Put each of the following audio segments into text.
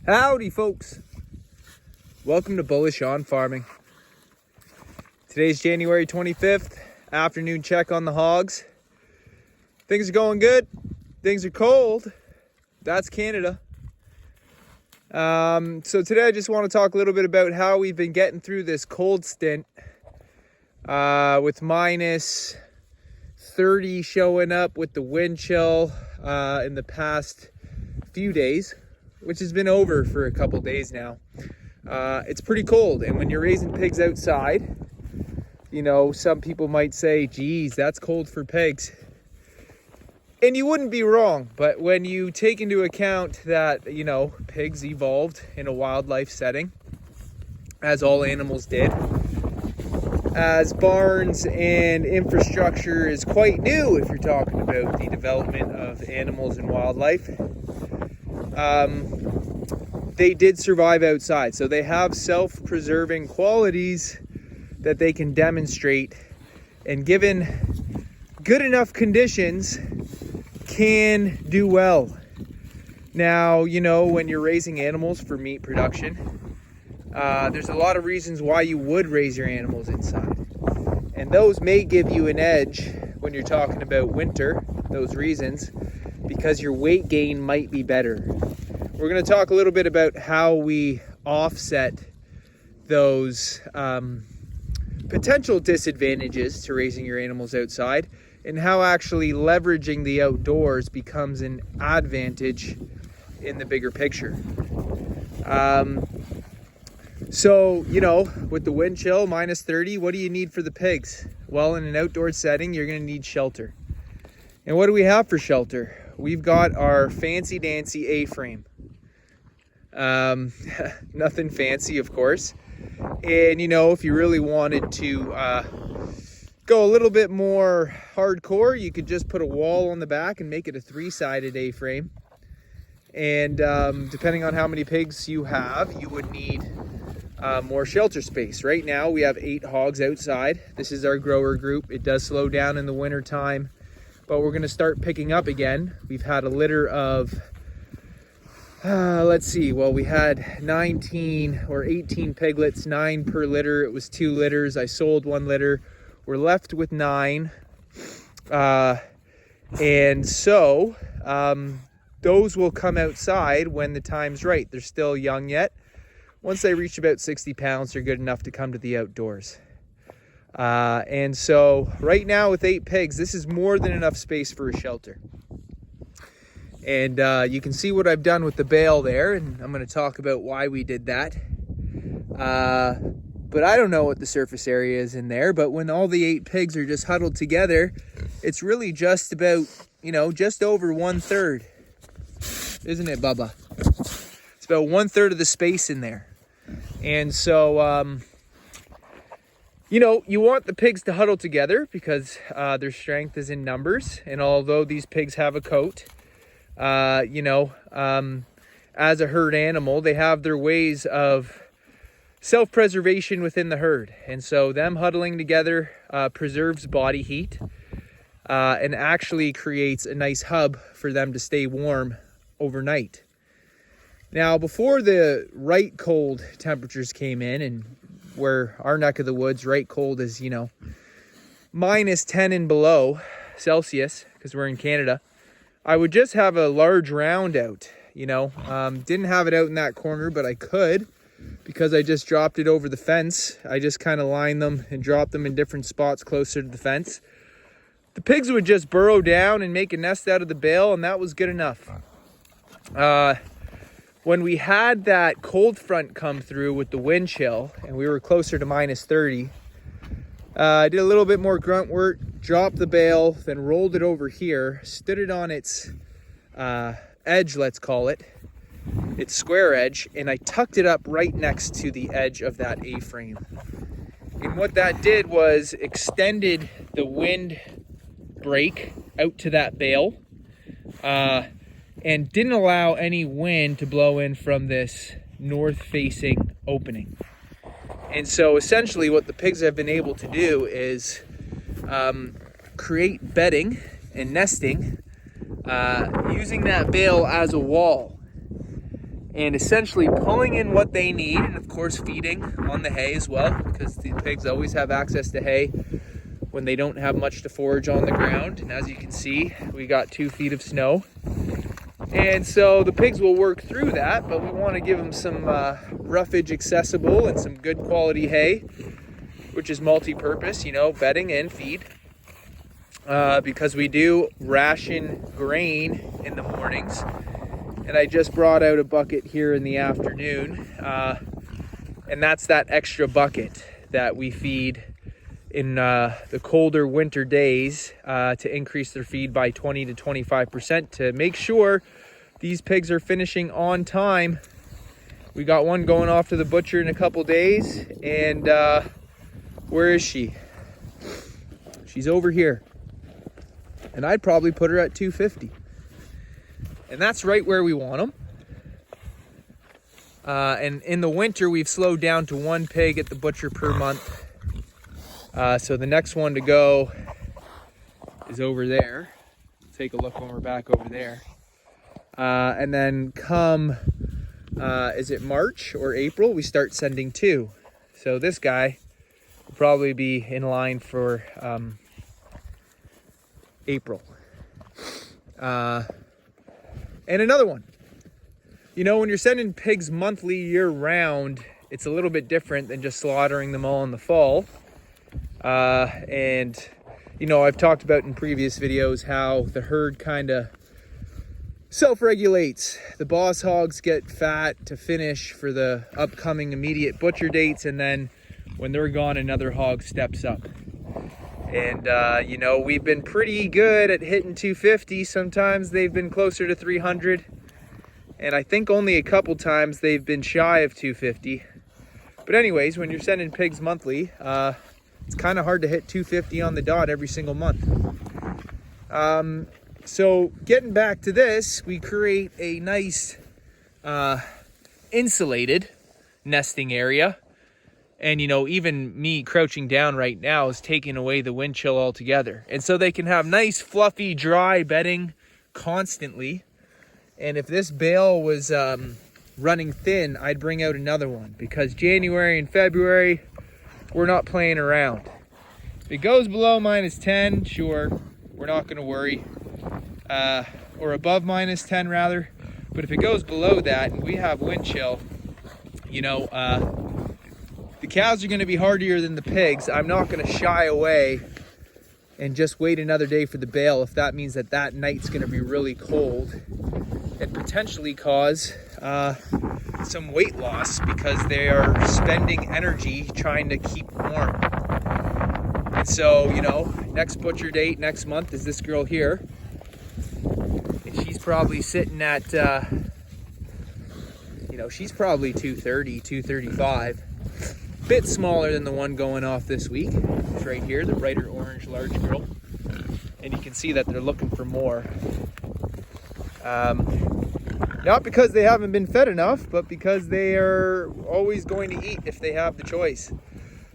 Howdy folks, welcome to Bullish on Farming. Today's January 25th, afternoon check on the hogs. Things are going good, things are cold, that's Canada. So today I just want to talk a little bit about how we've been getting through this cold stint with minus 30 showing up with the wind chill in the past few days, which has been over for a couple days now. It's pretty cold, and when you're raising pigs outside, you know, some people might say, geez, that's cold for pigs. And you wouldn't be wrong, but when you take into account that, you know, pigs evolved in a wildlife setting, as all animals did, as barns and infrastructure is quite new if you're talking about the development of animals and wildlife, they did survive outside. So they have self-preserving qualities that they can demonstrate, and given good enough conditions, can do well. Now, you know, when you're raising animals for meat production, there's a lot of reasons why you would raise your animals inside. And those may give you an edge when you're talking about winter, those reasons, because your weight gain might be better. We're going to talk a little bit about how we offset those potential disadvantages to raising your animals outside, and how actually leveraging the outdoors becomes an advantage in the bigger picture. So, you know, with the wind chill, minus 30, what do you need for the pigs? Well, in an outdoor setting, you're going to need shelter. And what do we have for shelter? We've got our fancy dancy A-frame. Nothing fancy, of course. And, you know, if you really wanted to go a little bit more hardcore, you could just put a wall on the back and make it a 3-sided A-frame. And depending on how many pigs you have, you would need more shelter space. Right now we have 8 hogs outside. This is our grower group. It does slow down in the winter time, but we're going to start picking up again. We've had a litter of let's see, well, we had 19 or 18 piglets, 9 per litter. It was 2 litters. I sold 1 litter. We're left with 9. And so those will come outside when the time's right. They're still young yet. Once they reach about 60 pounds, they're good enough to come to the outdoors. And so right now with 8 pigs, this is more than enough space for a shelter. And you can see what I've done with the bale there, and I'm going to talk about why we did that. But I don't know what the surface area is in there, but when all the 8 pigs are just huddled together, it's really just about, you know, just over 1/3. Isn't it, Bubba? It's about 1/3 of the space in there. And so, you know, you want the pigs to huddle together because their strength is in numbers. And although these pigs have a coat, you know, as a herd animal, they have their ways of self-preservation within the herd. And so them huddling together preserves body heat and actually creates a nice hub for them to stay warm overnight. Now, before the right cold temperatures came in, and where our neck of the woods, right cold is, you know, minus 10 and below Celsius, because we're in Canada, I would just have a large round out, you know. Didn't have it out in that corner, but I could, because I just dropped it over the fence. I just kind of lined them and dropped them in different spots closer to the fence. The pigs would just burrow down and make a nest out of the bale, and that was good enough. When we had that cold front come through with the wind chill, and we were closer to minus 30, I did a little bit more grunt work, dropped the bale, then rolled it over here, stood it on its edge, let's call it, its square edge, and I tucked it up right next to the edge of that A-frame. And what that did was extended the wind break out to that bale, and didn't allow any wind to blow in from this north-facing opening. And so essentially what the pigs have been able to do is create bedding and nesting using that bale as a wall. and essentially pulling in what they need, and of course feeding on the hay as well, because the pigs always have access to hay when they don't have much to forage on the ground. And as you can see, we got 2 feet of snow, and so the pigs will work through that, but we want to give them some roughage accessible and some good quality hay, which is multi-purpose, you know, bedding and feed, because we do ration grain in the mornings. And I just brought out a bucket here in the afternoon, and that's that extra bucket that we feed in the colder winter days to increase their feed by 20 to 25% to make sure these pigs are finishing on time. We got one going off to the butcher in a couple days, and where is she? She's over here, and I'd probably put her at 250. And that's right where we want them. And in the winter, we've slowed down to 1 pig at the butcher per month. So the next one to go is over there. Take a look when we're back over there. And then come, is it March or April, we start sending 2. So this guy will probably be in line for April. And another one, you know, when you're sending pigs monthly year round, it's a little bit different than just slaughtering them all in the fall. And, you know, I've talked about in previous videos how the herd kind of self-regulates. The boss hogs get fat to finish for the upcoming immediate butcher dates, and then when they're gone, another hog steps up. And, you know, we've been pretty good at hitting 250. Sometimes they've been closer to 300. And I think only a couple times they've been shy of 250. But anyways, when you're sending pigs monthly, it's kind of hard to hit 250 on the dot every single month. So getting back to this, we create a nice insulated nesting area. And, you know, even me crouching down right now is taking away the wind chill altogether. And so they can have nice, fluffy, dry bedding constantly. And if this bale was running thin, I'd bring out another one. Because January and February, we're not playing around. If it goes below -10, sure, we're not going to worry. Or above -10, rather. But if it goes below that and we have wind chill, you know, the cows are going to be hardier than the pigs. I'm not going to shy away and just wait another day for the bale if that means that that night's going to be really cold and potentially cause some weight loss because they are spending energy trying to keep warm. And so, you know, next butcher date next month is this girl here. And she's probably sitting at, you know, she's probably 230, 235. Bit smaller than the one going off this week. It's right here, the brighter orange large girl. And you can see that they're looking for more. Not because they haven't been fed enough, but because they are always going to eat if they have the choice.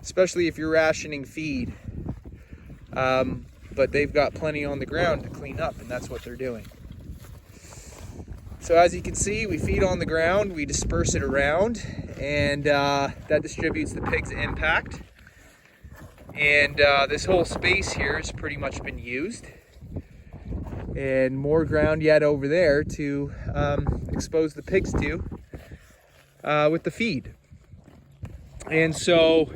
Especially if you're rationing feed. But they've got plenty on the ground to clean up, and that's what they're doing. So as you can see, we feed on the ground, we disperse it around, and that distributes the pig's impact. And this whole space here has pretty much been used. And more ground yet over there to expose the pigs to with the feed. And so,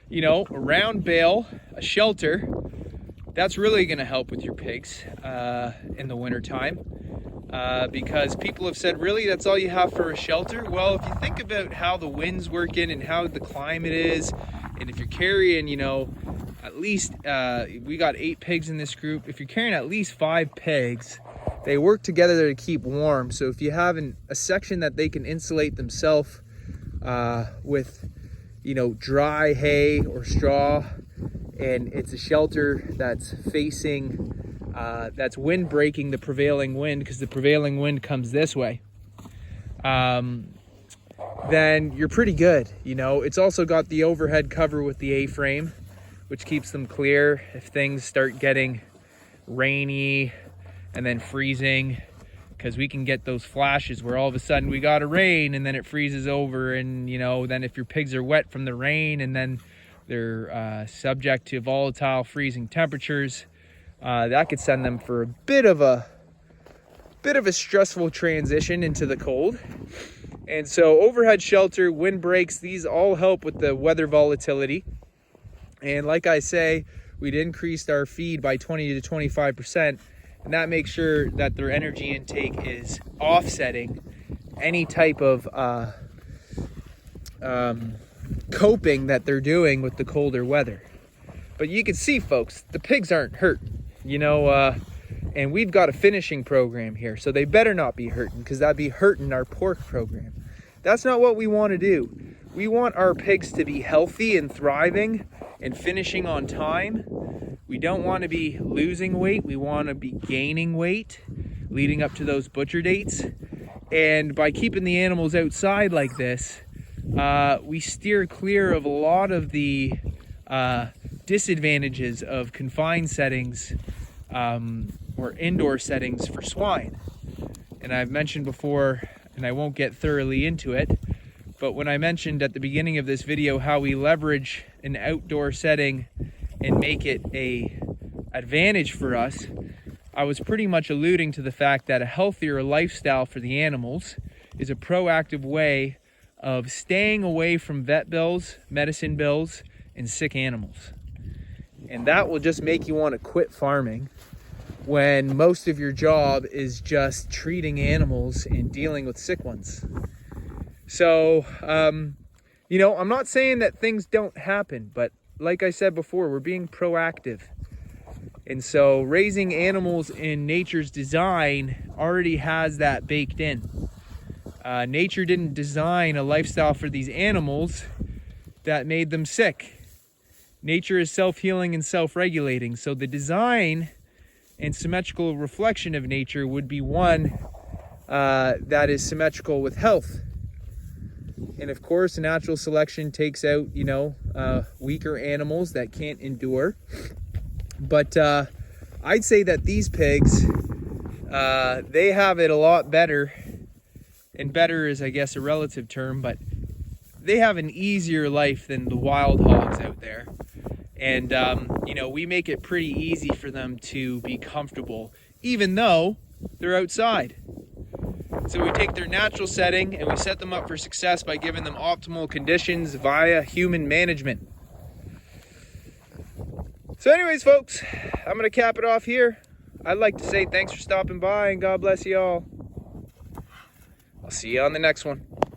you know, a round bale, a shelter, that's really going to help with your pigs in the wintertime. Because people have said, really, that's all you have for a shelter? Well, if you think about how the wind's working and how the climate is, and if you're carrying, you know, at least, we got 8 pigs in this group. If you're carrying at least 5 pigs, they work together to keep warm. So if you have a section that they can insulate themselves with, you know, dry hay or straw, and it's a shelter that's facing that's wind breaking the prevailing wind, because the prevailing wind comes this way, then you're pretty good. You know, it's also got the overhead cover with the A-frame, which keeps them clear if things start getting rainy and then freezing. because we can get those flashes where all of a sudden we got a rain and then it freezes over, and you know, then if your pigs are wet from the rain and then they're subject to volatile freezing temperatures, that could send them for a bit of a stressful transition into the cold. And so overhead shelter, wind breaks, these all help with the weather volatility. And like I say, we'd increased our feed by 20 to 25%, and that makes sure that their energy intake is offsetting any type of coping that they're doing with the colder weather. But you can see, folks, the pigs aren't hurt, you know, and we've got a finishing program here, so they better not be hurting, because that'd be hurting our pork program. That's not what we want to do. We want our pigs to be healthy and thriving and finishing on time. We don't want to be losing weight. We want to be gaining weight leading up to those butcher dates. And by keeping the animals outside like this, we steer clear of a lot of the disadvantages of confined settings or indoor settings for swine. And I've mentioned before, and I won't get thoroughly into it, but when I mentioned at the beginning of this video how we leverage an outdoor setting and make it a advantage for us, I was pretty much alluding to the fact that a healthier lifestyle for the animals is a proactive way of staying away from vet bills, medicine bills, and sick animals. And that will just make you want to quit farming when most of your job is just treating animals and dealing with sick ones. So, you know, I'm not saying that things don't happen, but like I said before, we're being proactive. And so raising animals in nature's design already has that baked in. Nature didn't design a lifestyle for these animals that made them sick. Nature is self-healing and self-regulating. So the design and symmetrical reflection of nature would be one that is symmetrical with health. And of course, natural selection takes out, you know, weaker animals that can't endure. But I'd say that these pigs, they have it a lot better. And better is, I guess, a relative term, but they have an easier life than the wild hogs out there. And, you know, we make it pretty easy for them to be comfortable, even though they're outside. So we take their natural setting and we set them up for success by giving them optimal conditions via human management. So anyways, folks, I'm going to cap it off here. I'd like to say thanks for stopping by and God bless you all. I'll see you on the next one.